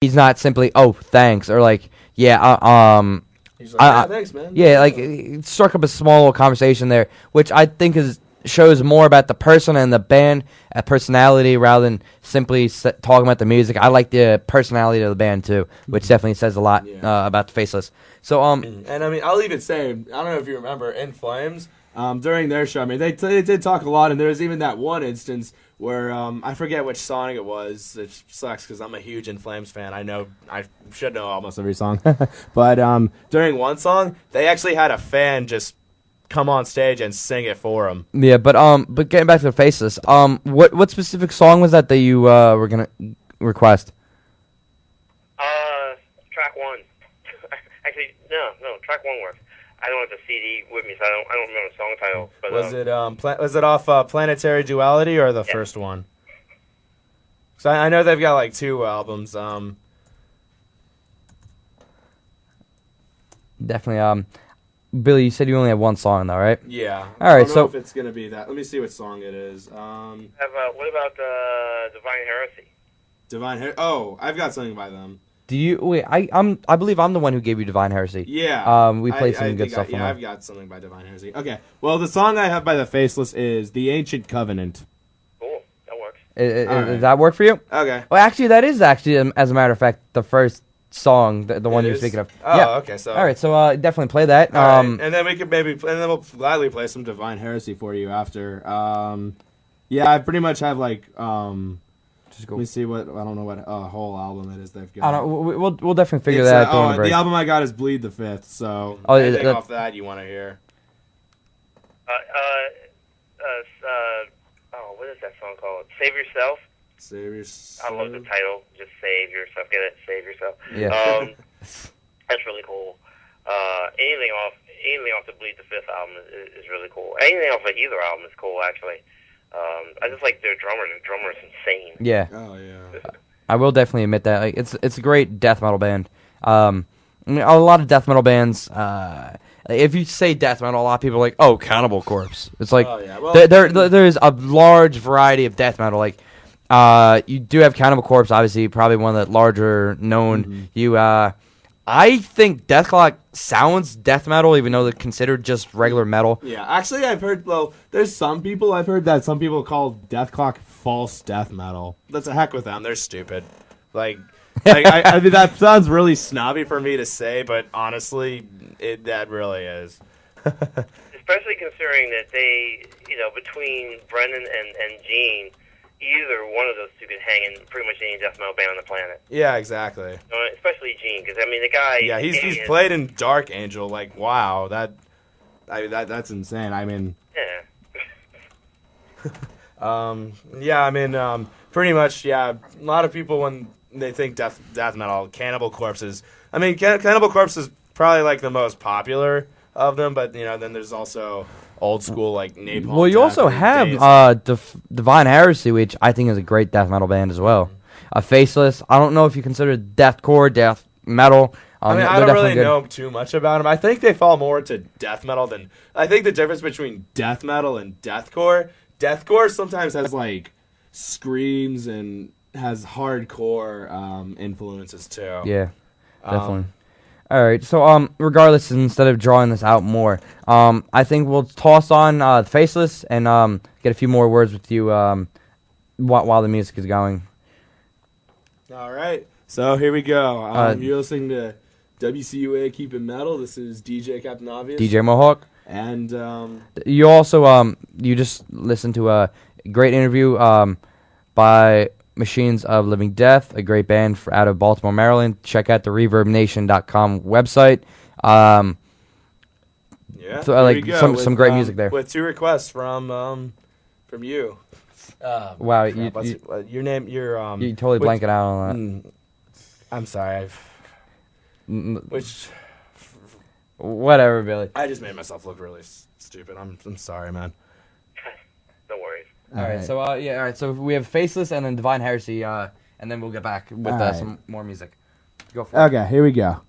he's not simply, oh, thanks, or like, yeah, He's like, yeah, thanks, man. yeah, like it struck up a small little conversation there, which I think shows more about the person and the band, a personality, rather than simply talking about the music. I like the personality of the band too, which definitely says a lot about the Faceless. So and I mean, I'll even say, I don't know if you remember, In Flames, during their show, I mean, they did talk a lot, and there was even that one instance where I forget which song it was. It sucks because I'm a huge In Flames fan. I should know almost every song, but during one song, they actually had a fan just come on stage and sing it for them. Yeah, but getting back to the Faceless, what specific song was that you were gonna request? Track one. Actually, no, track one works. I don't have the CD with me, so I don't remember the song title. But was it off Planetary Duality or the first one? So I know they've got like 2 albums. Definitely. Billy, you said you only have one song though, right? Yeah. All right. I don't know if it's gonna be that. Let me see what song it is. what about Divine Heresy? Divine Heresy. Oh, I've got something by them. Do you wait? I believe I'm the one who gave you Divine Heresy. Yeah. We played some good stuff. I've got something by Divine Heresy. Okay. Well, the song I have by the Faceless is "The Ancient Covenant." Cool. That works. Does that work for you? Okay. Well, actually, that is actually, as a matter of fact, the first song, the one you're speaking of. Oh, yeah. Okay. So. All right. So definitely play that. Right. And then we could we'll gladly play some Divine Heresy for you after. Yeah, I pretty much have like Just go. Let me see what I don't know what whole album it is they've got. I don't. We'll definitely figure that out. The album I got is Bleed the Fifth. So anything off that you want to hear? What is that song called? Save Yourself. Save Yourself. I love the title. Just save yourself. Get it? Save yourself. Yeah. That's really cool. Anything off the Bleed the Fifth album is really cool. Anything off of either album is cool, actually. I just like their drummer. Their drummer is insane. Yeah. Oh yeah. I will definitely admit that. Like, it's a great death metal band. I mean, a lot of death metal bands. If you say death metal, a lot of people are like, "Oh, Cannibal Corpse." It's like there's a large variety of death metal. Like you do have Cannibal Corpse, obviously, probably one of the larger known. Mm-hmm. I think Deathclock sounds death metal, even though they're considered just regular metal. Yeah, actually, I've heard. Well, there's some people I've heard that some people call Deathclock false death metal. That's a heck with them. They're stupid. Like I mean, that sounds really snobby for me to say, but honestly, that really is. Especially considering that they, between Brendan and Gene, either one of those two could hang in pretty much any death metal band on the planet. Yeah, exactly. Especially Gene, because I mean the guy. Yeah, he's played in Dark Angel. Like, wow, that's insane. I mean. Yeah. Yeah, I mean, pretty much. Yeah, a lot of people when they think death metal, Cannibal Corpse is. I mean, Cannibal Corpse is probably like the most popular of them, but then there's also old school like Napalm. Well, you also have Divine Heresy, which I think is a great death metal band as well. Faceless. I don't know if you consider deathcore death metal. I mean, I don't really know too much about them. I think they fall more to death metal than. I think the difference between death metal and deathcore sometimes has like screams and has hardcore influences too. Yeah, definitely. All right, so regardless, instead of drawing this out more, I think we'll toss on Faceless and get a few more words with you while the music is going. All right, so here we go. You're listening to WCUA Keep It Metal. This is DJ Captain Obvious. DJ Mohawk. And you also you just listened to a great interview by Machines of Living Death, a great band out of Baltimore, Maryland. Check out the ReverbNation.com website. Yeah, so I like some great music there. With 2 requests from you. Wow, your name? You totally blanking out on that. I'm sorry. Whatever, Billy. I just made myself look really stupid. I'm sorry, man. No worries. All right. So all right. So we have Faceless and then Divine Heresy, and then we'll get back with some more music. Go for it. Okay, here we go.